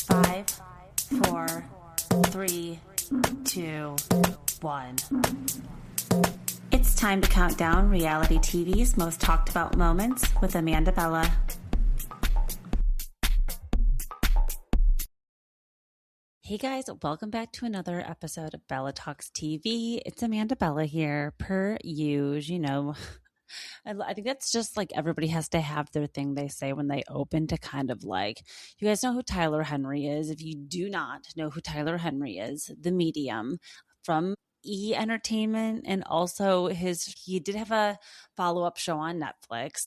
Five, four, three, two, one. It's time to count down reality TV's most talked about moments with Amanda Bella. Hey guys, welcome back to another episode of Bella Talks TV. It's Amanda Bella here, per usual. You know, I think that's just like everybody has to have their thing they say when they open to kind of like, you guys know who Tyler Henry is. If you do not know who Tyler Henry is, the medium from E Entertainment, and also he did have a follow-up show on Netflix.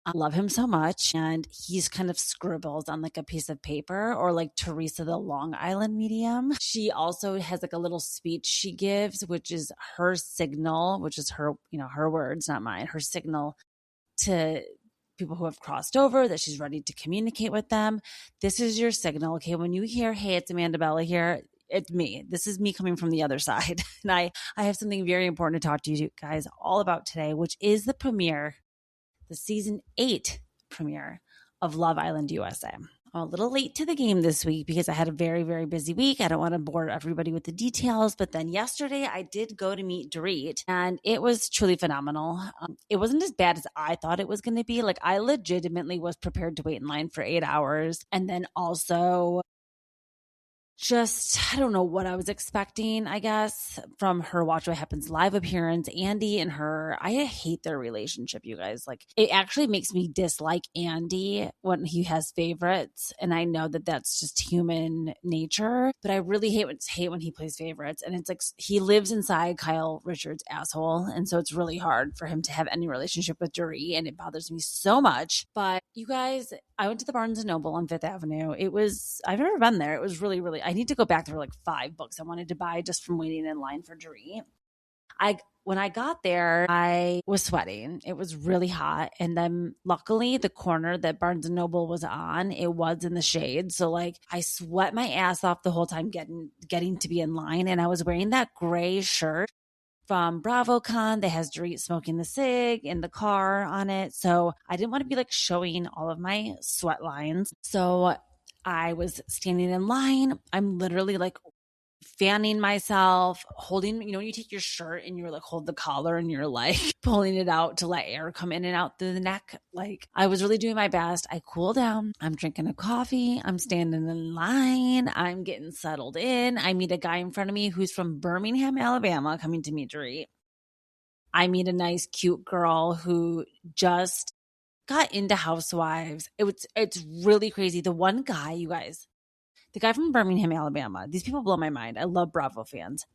I love him so much. And he's kind of scribbles on like a piece of paper, or like Teresa, the Long Island medium. She also has like a little speech she gives, which is her signal, which is her, her words, not mine, her signal to people who have crossed over that she's ready to communicate with them. This is your signal. Okay. When you hear, hey, it's Amanda Bella here, it's me. This is me coming from the other side. And I have something very important to talk to you guys all about today, which is the season 8 premiere of Love Island USA. I'm a little late to the game this week because I had a very, very busy week. I don't want to bore everybody with the details, but then yesterday I did go to meet Dorit, and it was truly phenomenal. It wasn't as bad as I thought it was going to be. Like, I legitimately was prepared to wait in line for 8 hours, and then also I don't know what I was expecting, I guess, from her Watch What Happens live appearance. Andy and her, I hate their relationship, you guys. Like, it actually makes me dislike Andy when he has favorites. And I know that that's just human nature, but I really hate when he plays favorites. And it's like he lives inside Kyle Richards' asshole. And so it's really hard for him to have any relationship with Dorit, and it bothers me so much. But you guys, I went to the Barnes & Noble on Fifth Avenue. I've never been there. It was really, really, I need to go back. There were like 5 books I wanted to buy just from waiting in line for Dorit. When I got there, I was sweating. It was really hot. And then luckily the corner that Barnes & Noble was on, it was in the shade. So like I sweat my ass off the whole time getting to be in line. And I was wearing that gray shirt from BravoCon that has Dorit smoking the cig in the car on it. So I didn't want to be like showing all of my sweat lines. So I was standing in line. I'm literally like fanning myself, holding, when you take your shirt and you're like hold the collar and you're like pulling it out to let air come in and out through the neck. Like, I was really doing my best. I cool down. I'm drinking a coffee. I'm standing in line. I'm getting settled in. I meet a guy in front of me who's from Birmingham, Alabama, coming to meet Dorit. I meet a nice, cute girl who just got into Housewives. It's really crazy. The one guy, you guys, the guy from Birmingham, Alabama, these people blow my mind. I love Bravo fans.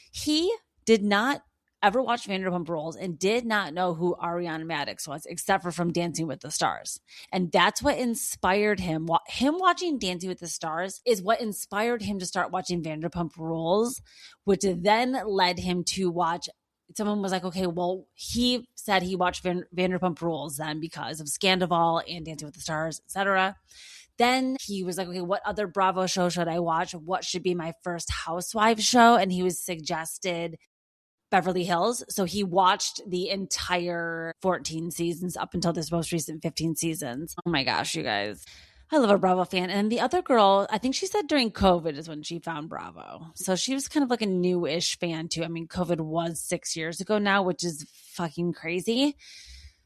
He did not ever watch Vanderpump Rules and did not know who Ariana Madix was, except for from Dancing with the Stars. And that's what inspired him. Him watching Dancing with the Stars is what inspired him to start watching Vanderpump Rules, which then led him to watch. Someone was like, okay, well, he said he watched Vanderpump Rules then because of Scandival and Dancing with the Stars, etc. Then he was like, okay, what other Bravo show should I watch? What should be my first Housewives show? And he was suggested Beverly Hills. So he watched the entire 14 seasons up until this most recent 15 seasons. Oh my gosh, you guys. I love a Bravo fan. And the other girl, I think she said during COVID is when she found Bravo. So she was kind of like a new-ish fan too. I mean, COVID was 6 years ago now, which is fucking crazy.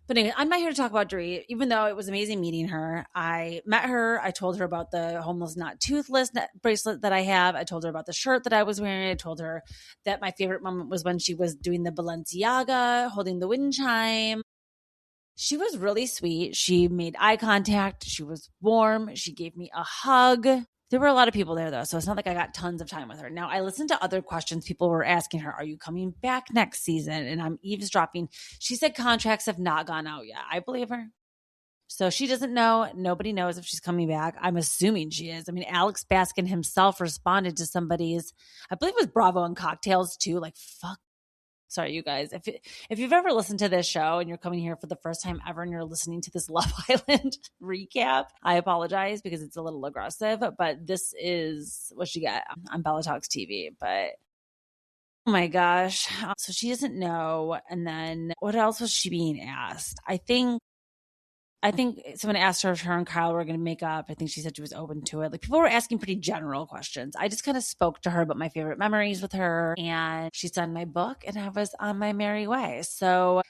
But anyway, I'm not here to talk about Dorit, even though it was amazing meeting her. I met her. I told her about the Homeless Not Toothless bracelet that I have. I told her about the shirt that I was wearing. I told her that my favorite moment was when she was doing the Balenciaga, holding the wind chime. She was really sweet. She made eye contact. She was warm. She gave me a hug. There were a lot of people there, though, so it's not like I got tons of time with her. Now, I listened to other questions. People were asking her, are you coming back next season? And I'm eavesdropping. She said contracts have not gone out yet. I believe her. So she doesn't know. Nobody knows if she's coming back. I'm assuming she is. I mean, Alex Baskin himself responded to somebody's, I believe it was Bravo and Cocktails, too. Like, fuck. Sorry, you guys. If you've ever listened to this show and you're coming here for the first time ever and you're listening to this Love Island recap, I apologize because it's a little aggressive, but this is what you get on Bella Talks TV. But oh my gosh. So she doesn't know. And then what else was she being asked? I think I think someone asked her if her and Kyle were going to make up. I think she said she was open to it. Like, people were asking pretty general questions. I just kind of spoke to her about my favorite memories with her, and she signed my book, and I was on my merry way. So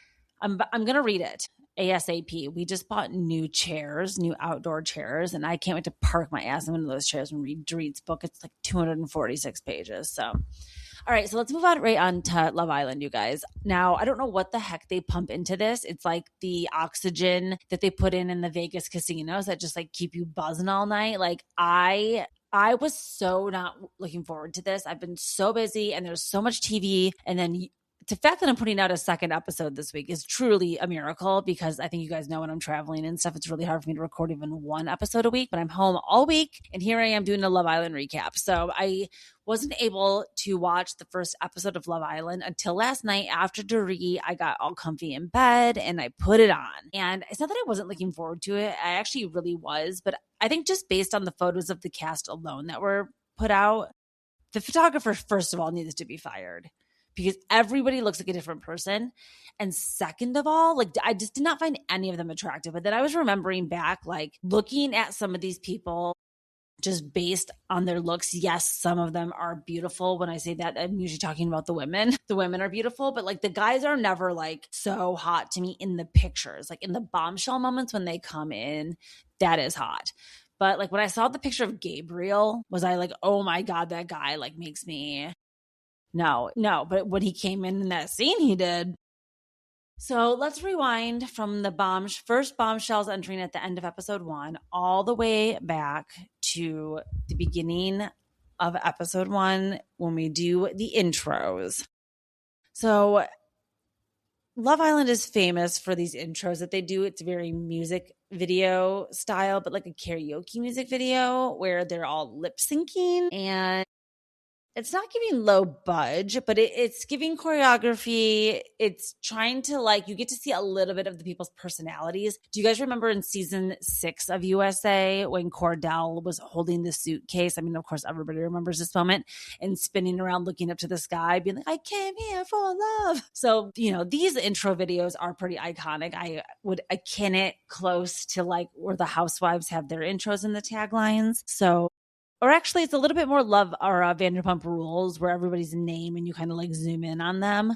I'm going to read it ASAP. We just bought new chairs, new outdoor chairs, and I can't wait to park my ass in one of those chairs and read Dorit's book. It's like 246 pages. So all right, so let's move on right on to Love Island, you guys. Now, I don't know what the heck they pump into this. It's like the oxygen that they put in the Vegas casinos that just like keep you buzzing all night. Like I was so not looking forward to this. I've been so busy and there's so much TV, and then the fact that I'm putting out a second episode this week is truly a miracle, because I think you guys know when I'm traveling and stuff, it's really hard for me to record even one episode a week, but I'm home all week and here I am doing a Love Island recap. So I wasn't able to watch the first episode of Love Island until last night after Dorit. I got all comfy in bed and I put it on. And it's not that I wasn't looking forward to it. I actually really was, but I think just based on the photos of the cast alone that were put out, the photographer, first of all, needs to be fired, because everybody looks like a different person. And second of all, like, I just did not find any of them attractive. But then I was remembering back, like looking at some of these people just based on their looks. Yes, some of them are beautiful. When I say that, I'm usually talking about the women. The women are beautiful, but like the guys are never like so hot to me in the pictures. Like in the bombshell moments when they come in, that is hot. But like when I saw the picture of Gabriel, was I like, oh my God, that guy like makes me... No, but when he came in that scene, he did. So let's rewind from the first bombshells entering at the end of episode 1 all the way back to the beginning of episode 1 when we do the intros. So Love Island is famous for these intros that they do. It's very music video style, but like a karaoke music video where they're all lip syncing, and it's not giving low budge, but it's giving choreography. It's trying to, like, you get to see a little bit of the people's personalities. Do you guys remember in season 6 of USA when Cordell was holding the suitcase? I mean, of course, everybody remembers this moment, and spinning around looking up to the sky, being like, I came here for love. So, you know, these intro videos are pretty iconic. I would akin it close to like where the housewives have their intros in the taglines. So, or actually, it's a little bit more Love or Vanderpump Rules, where everybody's name and you kind of like zoom in on them.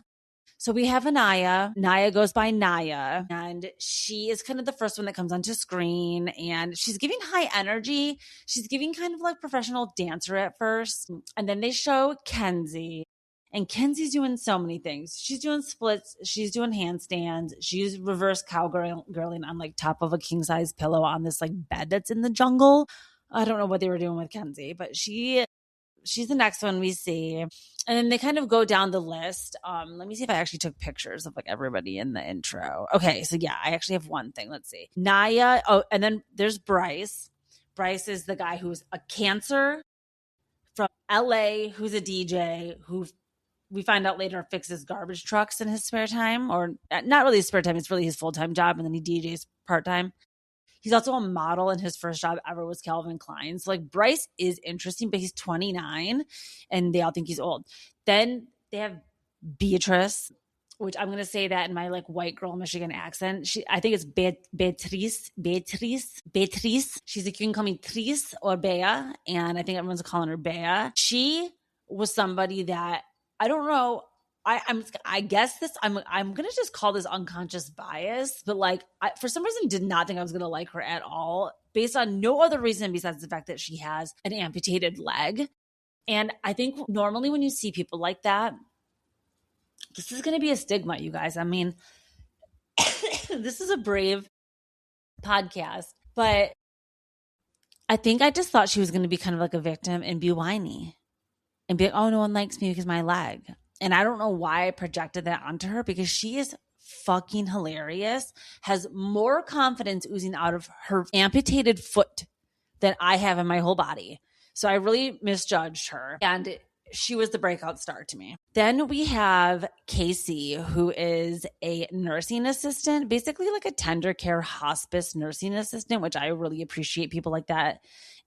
So we have Anaya. Naya goes by Naya, and she is kind of the first one that comes onto screen, and she's giving high energy. She's giving kind of like professional dancer at first, and then they show Kenzie. And Kenzie's doing so many things. She's doing splits. She's doing handstands. She's reverse cowgirling on like top of a king size pillow on this like bed that's in the jungle. I don't know what they were doing with Kenzie, but she's the next one we see. And then they kind of go down the list. Let me see if I actually took pictures of like everybody in the intro. Okay, so yeah, I actually have one thing. Let's see. Naya. Oh, and then there's Bryce. Bryce is the guy who's a cancer from LA, who's a DJ, who we find out later fixes garbage trucks in his spare time, or not really his spare time. It's really his full-time job, and then he DJs part-time. He's also a model, and his first job ever was Calvin Klein. So like Bryce is interesting, but he's 29 and they all think he's old. Then they have Beatrice, which I'm going to say that in my like white girl Michigan accent. I think it's Beatrice. She's like, you can call me Tris or Bea. And I think everyone's calling her Bea. She was somebody that, I don't know, I guess this, I'm going to just call this unconscious bias, but like, I, for some reason, did not think I was going to like her at all, based on no other reason besides the fact that she has an amputated leg. And I think normally when you see people like that, this is going to be a stigma, you guys. I mean, this is a brave podcast, but I think I just thought she was going to be kind of like a victim and be whiny and be like, oh, no one likes me because of my leg. And I don't know why I projected that onto her, because she is fucking hilarious, has more confidence oozing out of her amputated foot than I have in my whole body. So I really misjudged her. And she was the breakout star to me. Then we have Casey, who is a nursing assistant, basically like a tender care hospice nursing assistant, which I really appreciate people like that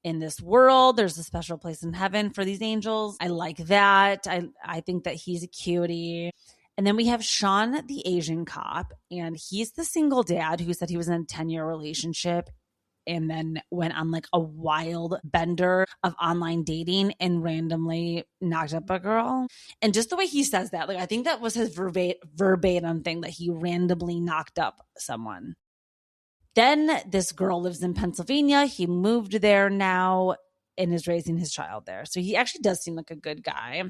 in this world. There's a special place in heaven for these angels. I like that. I think that he's a cutie. And then we have Sean, the Asian cop, and he's the single dad who said he was in a 10-year relationship and then went on like a wild bender of online dating and randomly knocked up a girl. And just the way he says that, like I think that was his verbatim thing, that he randomly knocked up someone. Then this girl lives in Pennsylvania. He moved there now and is raising his child there. So he actually does seem like a good guy.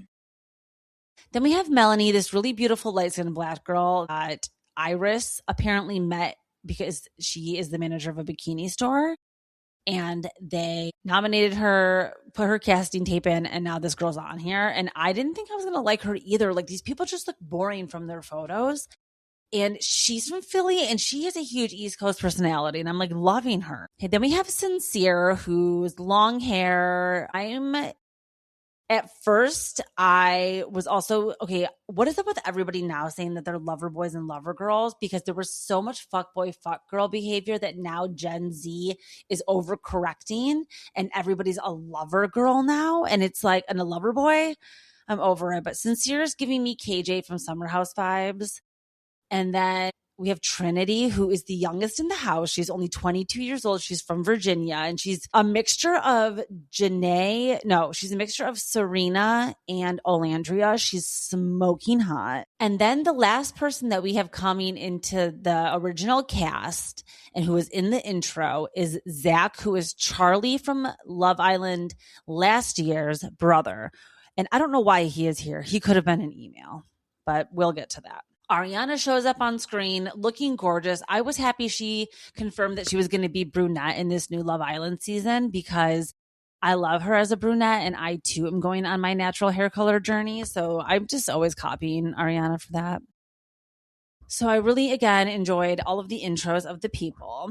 Then we have Melanie, this really beautiful light-skinned black girl that Iris apparently met because she is the manager of a bikini store. And they nominated her, put her casting tape in, and now this girl's on here. And I didn't think I was going to like her either. Like, these people just look boring from their photos. And she's from Philly, and she has a huge East Coast personality, and I'm like loving her. Okay, then we have Sincere, who's long hair. At first, I was also, okay, what is it with everybody now saying that they're lover boys and lover girls? Because there was so much fuckboy, fuckgirl behavior that now Gen Z is overcorrecting and everybody's a lover girl now. And it's like, and a lover boy, I'm over it. But Sincere is giving me KJ from Summer House vibes. And then we have Trinity, who is the youngest in the house. She's only 22 years old. She's from Virginia, and she's a mixture of she's a mixture of Serena and Olandria. She's smoking hot. And then the last person that we have coming into the original cast and who is in the intro is Zach, who is Charlie from Love Island last year's brother. And I don't know why he is here. He could have been an email, but we'll get to that. Ariana shows up on screen looking gorgeous. I was happy she confirmed that she was going to be brunette in this new Love Island season because I love her as a brunette, and I too am going on my natural hair color journey. So I'm just always copying Ariana for that. So I really, again, enjoyed all of the intros of the people.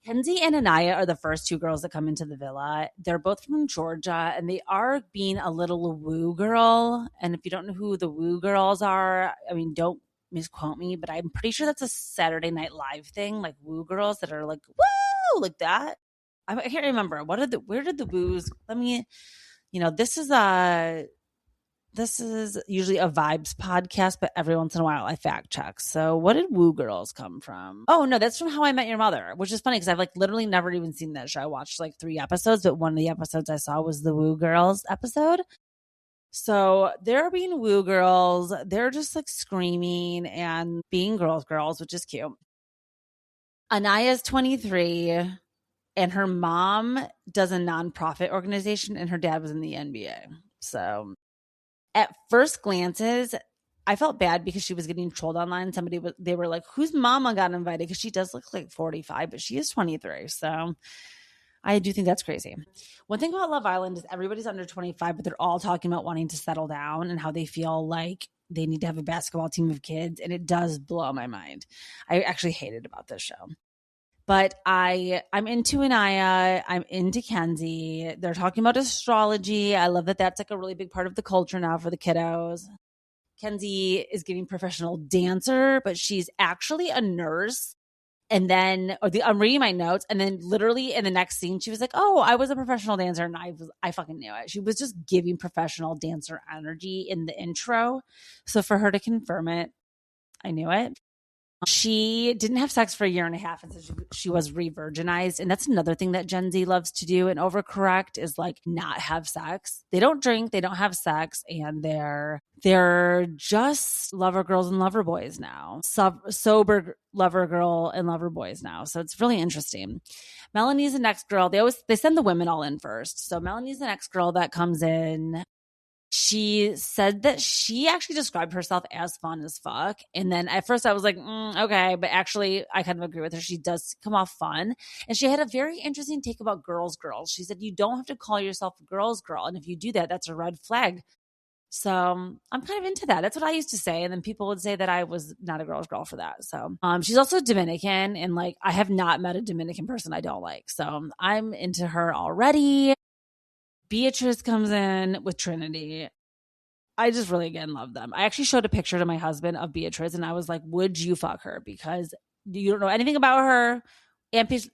Kenzie and Anaya are the first two girls that come into the villa. They're both from Georgia, and they are being a little woo girl. And if you don't know who the woo girls are, I mean, don't misquote me, but I'm pretty sure that's a Saturday Night Live thing, like woo girls that are like, woo, like that. I can't remember. Where did the woos, this is usually a vibes podcast, but every once in a while I fact check. So what did Woo Girls come from? Oh, no, that's from How I Met Your Mother, which is funny because I've like literally never even seen that show. I watched like 3 episodes, but one of the episodes I saw was the Woo Girls episode. So they're being Woo Girls. They're just like screaming and being girls, which is cute. Anaya's 23 and her mom does a nonprofit organization and her dad was in the NBA. So at first glances, I felt bad because she was getting trolled online. They were like, whose mama got invited? Because she does look like 45, but she is 23. So I do think that's crazy. One thing about Love Island is everybody's under 25, but they're all talking about wanting to settle down and how they feel like they need to have a basketball team of kids. And it does blow my mind. I actually hate it about this show. But I'm into Anaya. I'm into Kenzie. They're talking about astrology. I love that that's like a really big part of the culture now for the kiddos. Kenzie is giving professional dancer, but she's actually a nurse. And then I'm reading my notes, and then literally in the next scene, she was like, "Oh, I was a professional dancer," and I fucking knew it. She was just giving professional dancer energy in the intro. So for her to confirm it, I knew it. She didn't have sex for 1.5 years, and so she was re-virginized. And that's another thing that Gen Z loves to do and overcorrect is like not have sex. They don't drink, they don't have sex, and they're just lover girls and lover boys now. Sober lover girl and lover boys now. So it's really interesting. Melanie's the next girl. They send the women all in first. So Melanie's the next girl that comes in. She said that she actually described herself as fun as fuck. And then at first I was like, okay. But actually, I kind of agree with her. She does come off fun. And she had a very interesting take about girls. She said, you don't have to call yourself a girl. And if you do that, that's a red flag. So I'm kind of into that. That's what I used to say. And then people would say that I was not a girl for that. So she's also Dominican. And like, I have not met a Dominican person I don't like. So I'm into her already. Beatrice comes in with Trinity. I just really, again, love them. I actually showed a picture to my husband of Beatrice, and I was like, would you fuck her? Because you don't know anything about her,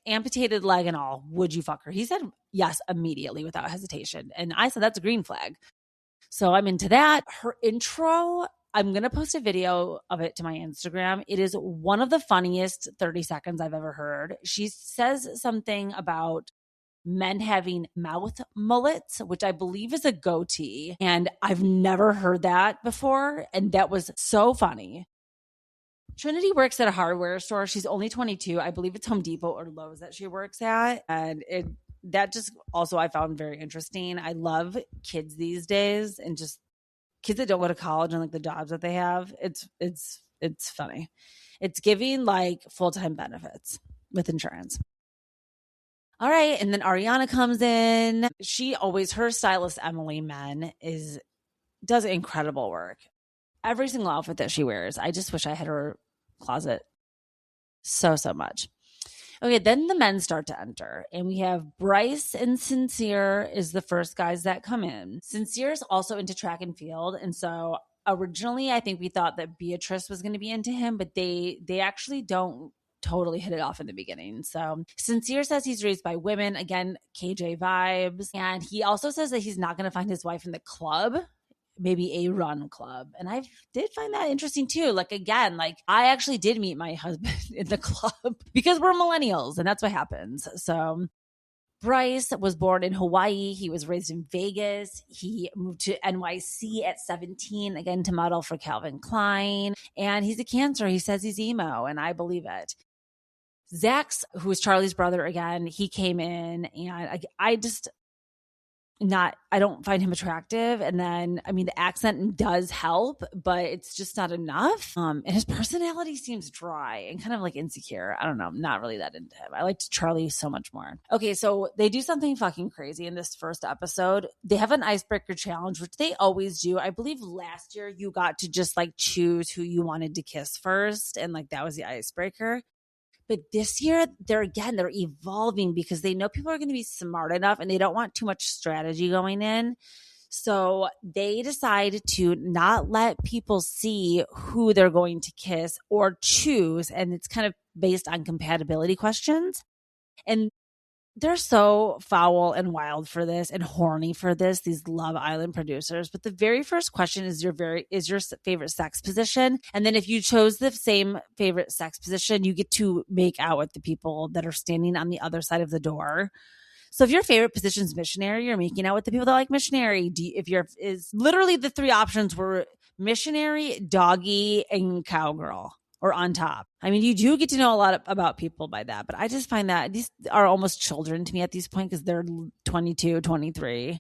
amputated leg and all. Would you fuck her? He said yes immediately without hesitation. And I said, that's a green flag. So I'm into that. Her intro I'm going to post a video of it to my Instagram. It is one of the funniest 30 seconds I've ever heard. She says something about men having mouth mullets, which I believe is a goatee. And I've never heard that before. And that was so funny. Trinity works at a hardware store. She's only 22. I believe it's Home Depot or Lowe's that she works at. And that just also I found very interesting. I love kids these days and just kids that don't go to college and like the jobs that they have. It's funny. It's giving like full-time benefits with insurance. All right. And then Ariana comes in. Her stylist, Emily Men, does incredible work. Every single outfit that she wears. I just wish I had her closet so much. Okay, then the men start to enter, and we have Bryce and Sincere is the first guys that come in. Sincere is also into track and field, and so originally I think we thought that Beatrice was going to be into him, but they actually don't totally hit it off in the beginning. So Sincere says he's raised by women, again, KJ vibes, and he also says that he's not going to find his wife in the club, maybe a run club. And I did find that interesting too. Like, again, like I actually did meet my husband in the club because we're millennials and that's what happens. So Bryce was born in Hawaii. He was raised in Vegas. He moved to NYC at 17, again, to model for Calvin Klein. And he's a Cancer. He says he's emo, and I believe it. Zach's, who is Charlie's brother, again, he came in, and I don't find him attractive. And then, I mean, the accent does help, but it's just not enough. And his personality seems dry and kind of like insecure. I don't know. I'm not really that into him. I liked Charlie so much more. Okay, so they do something fucking crazy in this first episode. They have an icebreaker challenge, which they always do. I believe last year you got to just like choose who you wanted to kiss first. And like that was the icebreaker. But this year, they're evolving because they know people are going to be smart enough and they don't want too much strategy going in. So they decide to not let people see who they're going to kiss or choose. And it's kind of based on compatibility questions. And they're so foul and wild for this and horny for this, these Love Island producers. But the very first question is your favorite sex position. And then if you chose the same favorite sex position, you get to make out with the people that are standing on the other side of the door. So if your favorite position is missionary, you're making out with the people that like missionary. Literally the three options were missionary, doggy, and cowgirl. Or on top. I mean, you do get to know a lot about people by that, but I just find that these are almost children to me at this point because they're 22, 23.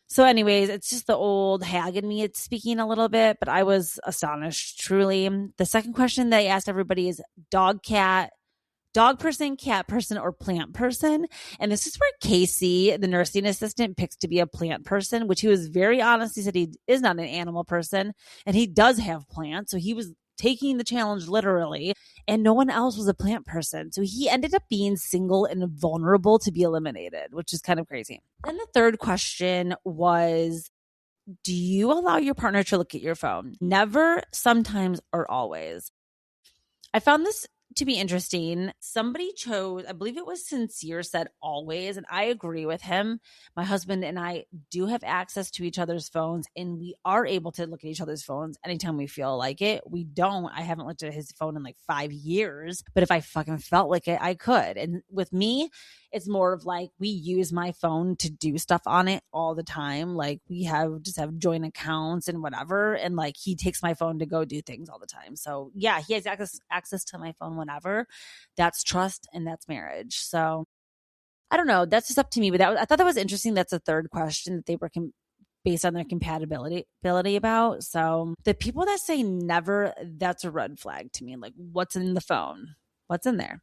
So anyways, it's just the old hag in me. It's speaking a little bit, but I was astonished, truly. The second question they asked everybody is dog person, cat person, or plant person. And this is where Casey, the nursing assistant, picks to be a plant person, which he was very honest. He said he is not an animal person and he does have plants. So he was taking the challenge literally, and no one else was a plant person. So he ended up being single and vulnerable to be eliminated, which is kind of crazy. And the third question was, do you allow your partner to look at your phone? Never, sometimes, or always. I found this to be interesting. Somebody chose, I believe it was Sincere, said always, and I agree with him. My husband and I do have access to each other's phones, and we are able to look at each other's phones anytime we feel like it. I haven't looked at his phone in like 5 years, but if I fucking felt like it, I could. And with me, it's more of like we use my phone to do stuff on it all the time. Like we have joint accounts and whatever. And like he takes my phone to go do things all the time. So yeah, he has access to my phone whenever. That's trust and that's marriage. So I don't know. That's just up to me. But I thought that was interesting. That's a third question that they were based on their compatibility about. So the people that say never, that's a red flag to me. Like what's in the phone? What's in there?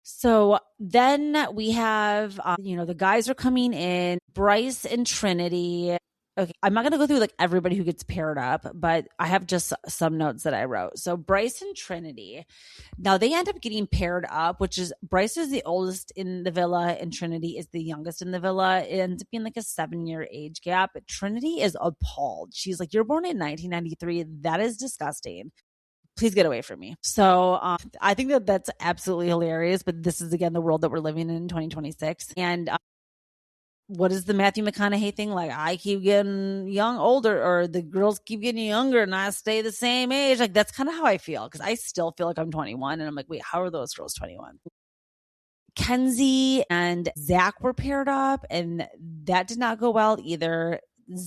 So then we have, the guys are coming in, Bryce and Trinity. Okay, I'm not going to go through like everybody who gets paired up, but I have just some notes that I wrote. So Bryce and Trinity, now they end up getting paired up, which is Bryce is the oldest in the villa and Trinity is the youngest in the villa. It ends up being like a 7-year age gap. Trinity is appalled. She's like, you're born in 1993. That is disgusting. Please get away from me. So I think that's absolutely hilarious. But this is, again, the world that we're living in 2026. And what is the Matthew McConaughey thing? Like, I keep getting older, or the girls keep getting younger and I stay the same age. Like, that's kind of how I feel, because I still feel like I'm 21 and I'm like, wait, how are those girls 21? Kenzie and Zach were paired up, and that did not go well either.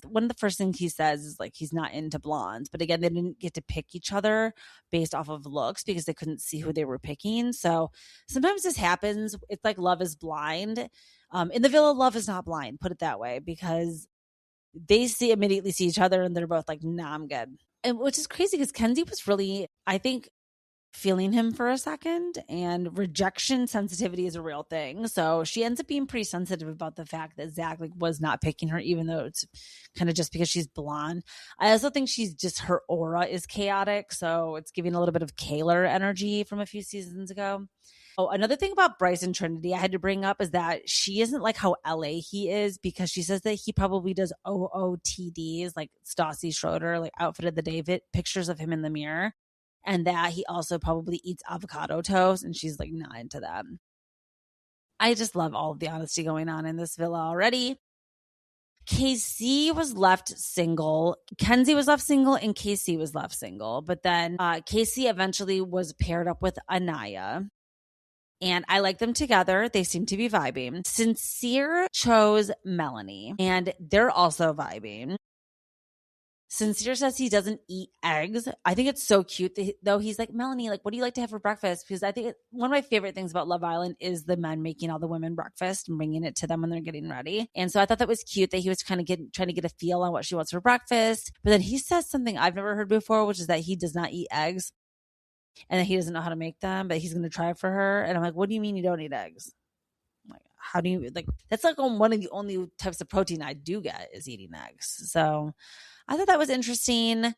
One of the first things he says is like he's not into blondes, but again, they didn't get to pick each other based off of looks because they couldn't see who they were picking. So sometimes this happens. It's like Love is Blind. In the villa, love is not blind, put it that way, because they immediately see each other and they're both like, nah, I'm good. And which is crazy because Kenzie was really, I think, feeling him for a second, and rejection sensitivity is a real thing. So she ends up being pretty sensitive about the fact that Zach like was not picking her, even though it's kind of just because she's blonde. I also think she's just, her aura is chaotic. So it's giving a little bit of Kaylor energy from a few seasons ago. Oh, another thing about Bryce and Trinity I had to bring up is that she isn't like how LA he is, because she says that he probably does OOTDs, like Stassi Schroeder, like outfit of the day pictures of him in the mirror. And that he also probably eats avocado toast, and she's like not into that. I just love all of the honesty going on in this villa already. KC was left single. Kenzie was left single, and KC was left single. But then KC eventually was paired up with Anaya. And I like them together. They seem to be vibing. Sincere chose Melanie, and they're also vibing. Sincere says he doesn't eat eggs. I think it's so cute that, though, he's like, Melanie, like, what do you like to have for breakfast? Because I think one of my favorite things about Love Island is the men making all the women breakfast and bringing it to them when they're getting ready. And so I thought that was cute that he was kind of trying to get a feel on what she wants for breakfast. But then he says something I've never heard before, which is that he does not eat eggs and that he doesn't know how to make them, but he's going to try for her. And I'm like, what do you mean you don't eat eggs? Like, how do you, like, that's like one of the only types of protein I do get is eating eggs. So I thought that was interesting.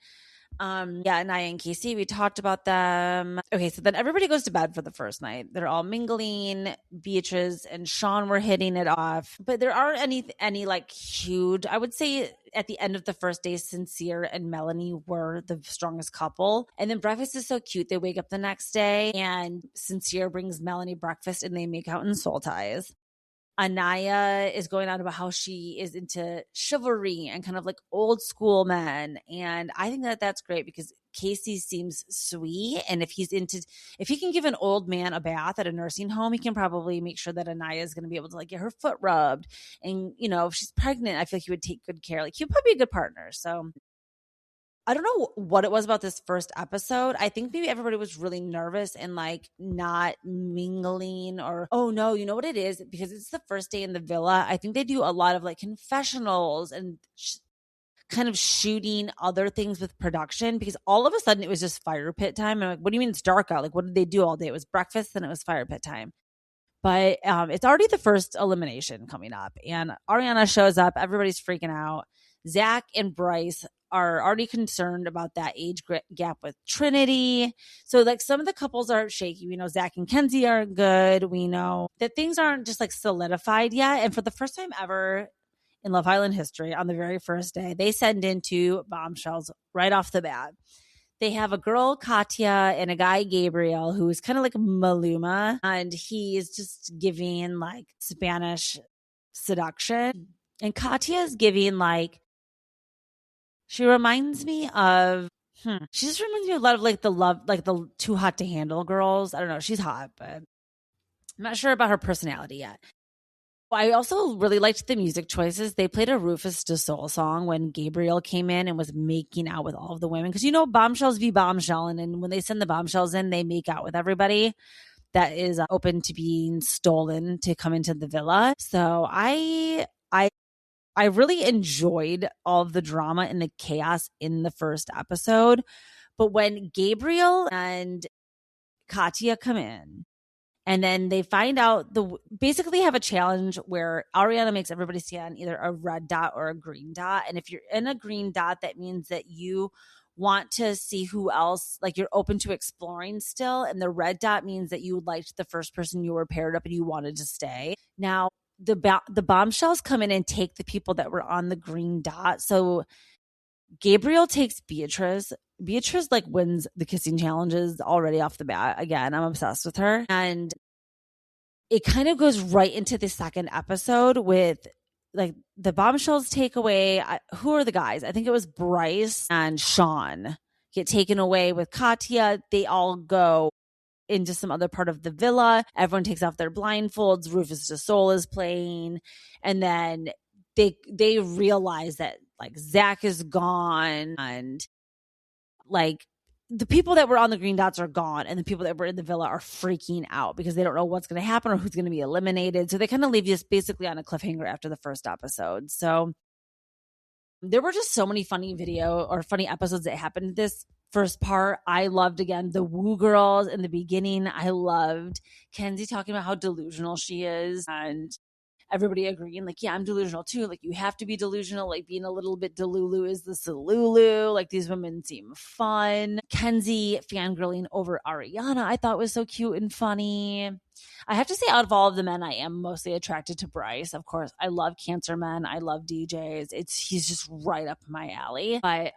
Yeah, Naya and Casey, we talked about them. Okay, so then everybody goes to bed for the first night. They're all mingling. Beatrice and Sean were hitting it off, but there aren't any like huge. I would say at the end of the first day, Sincere and Melanie were the strongest couple. And then breakfast is so cute. They wake up the next day, and Sincere brings Melanie breakfast, and they make out in soul ties. Anaya is going on about how she is into chivalry and kind of like old school men. And I think that that's great because Casey seems sweet. And if he can give an old man a bath at a nursing home, he can probably make sure that Anaya is going to be able to like get her foot rubbed. And, you know, if she's pregnant, I feel like he would take good care. Like he would probably be a good partner. So I don't know what it was about this first episode. I think maybe everybody was really nervous and like not mingling, or, oh no, you know what it is? Because it's the first day in the villa. I think they do a lot of like confessionals and kind of shooting other things with production, because all of a sudden it was just fire pit time. I'm like, what do you mean it's dark out? Like, what did they do all day? It was breakfast, then it was fire pit time. But it's already the first elimination coming up, and Ariana shows up. Everybody's freaking out. Zach and Bryce are already concerned about that age gap with Trinity. So like some of the couples are shaky. We know Zach and Kenzie aren't good. We know that things aren't just like solidified yet. And for the first time ever in Love Island history, on the very first day, they send in 2 bombshells right off the bat. They have a girl, Katya, and a guy, Gabriel, who is kind of like Maluma, and he is just giving like Spanish seduction. And Katya is giving like, she reminds me of, she just reminds me a lot of like the Too Hot to Handle girls. I don't know. She's hot, but I'm not sure about her personality yet. I also really liked the music choices. They played a Rufus Du Sol song when Gabriel came in and was making out with all of the women. Because, you know, bombshells be bombshell. And when they send the bombshells in, they make out with everybody that is open to being stolen to come into the villa. So I really enjoyed all of the drama and the chaos in the first episode. But when Gabriel and Katya come in, and then they find out basically have a challenge where Ariana makes everybody stand either a red dot or a green dot. And if you're in a green dot, that means that you want to see who else, like you're open to exploring still. And the red dot means that you liked the first person you were paired up and you wanted to stay. Now, the bombshells come in and take the people that were on the green dot. So Gabriel takes Beatrice. Beatrice like wins the kissing challenges already off the bat. Again, I'm obsessed with her. And it kind of goes right into the second episode with like the Bombshells take away, who are the guys? I think it was Bryce and Sean get taken away with Katya. They all go into some other part of the villa. Everyone takes off their blindfolds. Rufus Du Sol is playing. And then they realize that like Zach is gone, and like the people that were on the green dots are gone, and the people that were in the villa are freaking out because they don't know what's going to happen or who's going to be eliminated. So they kind of leave you basically on a cliffhanger after the first episode. So there were just so many funny episodes that happened this first part. I loved, again, the Woo girls in the beginning. I loved Kenzie talking about how delusional she is, and everybody agreeing, like, yeah, I'm delusional too. Like, you have to be delusional. Like, being a little bit delulu is the salulu. Like, these women seem fun. Kenzie fangirling over Ariana, I thought was so cute and funny. I have to say, out of all of the men, I am mostly attracted to Bryce. Of course, I love Cancer men. I love DJs. He's just right up my alley. But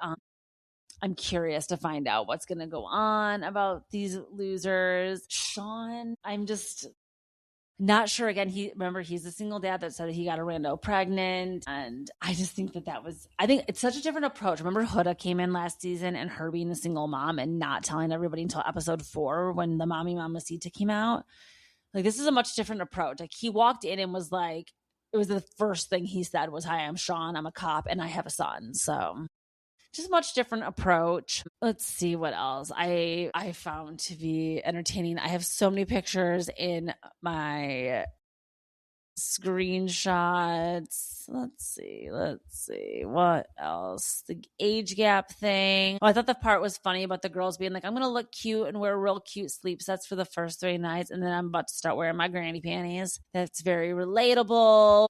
I'm curious to find out what's going to go on about these losers. Sean, I'm just not sure. Again, he's a single dad that said that he got a rando pregnant. And I just think I think it's such a different approach. Remember Huda came in last season and her being a single mom and not telling everybody until episode 4 when the Mommy Mamacita came out. Like, this is a much different approach. Like, he walked in and was like, it was the first thing he said was, hi, I'm Sean. I'm a cop and I have a son. So just a much different approach. Let's see what else I found to be entertaining. I have so many pictures in my screenshots. Let's see what else. The age gap thing. I thought the part was funny about the girls being like, I'm gonna look cute and wear real cute sleep sets for the first 3 nights, and then I'm about to start wearing my granny panties. That's very relatable.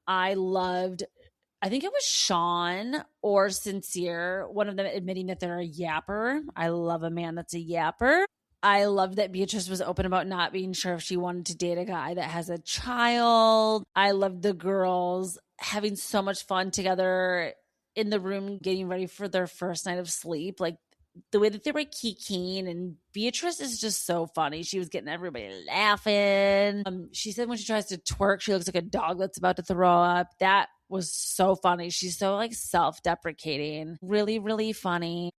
I think it was Sean or Sincere, one of them admitting that they're a yapper. I love a man that's a yapper. I love that Beatrice was open about not being sure if she wanted to date a guy that has a child. I love the girls having so much fun together in the room, getting ready for their first night of sleep. Like, the way that they were kikiing, and Beatrice is just so funny. She was getting everybody laughing. She said when she tries to twerk, she looks like a dog that's about to throw up. That was so funny. She's so like self-deprecating. Really, really funny.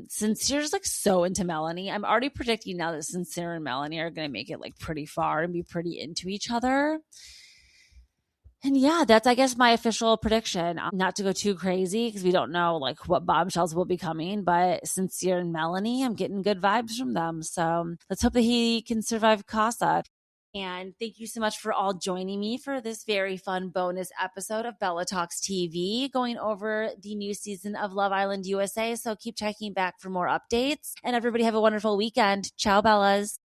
Sincere's like so into Melanie. I'm already predicting now that Sincere and Melanie are going to make it like pretty far and be pretty into each other. And yeah, that's, I guess, my official prediction. Not to go too crazy because we don't know like what Bombshells will be coming, but Sincere and Melanie, I'm getting good vibes from them. So let's hope that he can survive Casa. And thank you so much for all joining me for this very fun bonus episode of Bella Talks TV, going over the new season of Love Island USA. So keep checking back for more updates. And everybody have a wonderful weekend. Ciao, Bellas.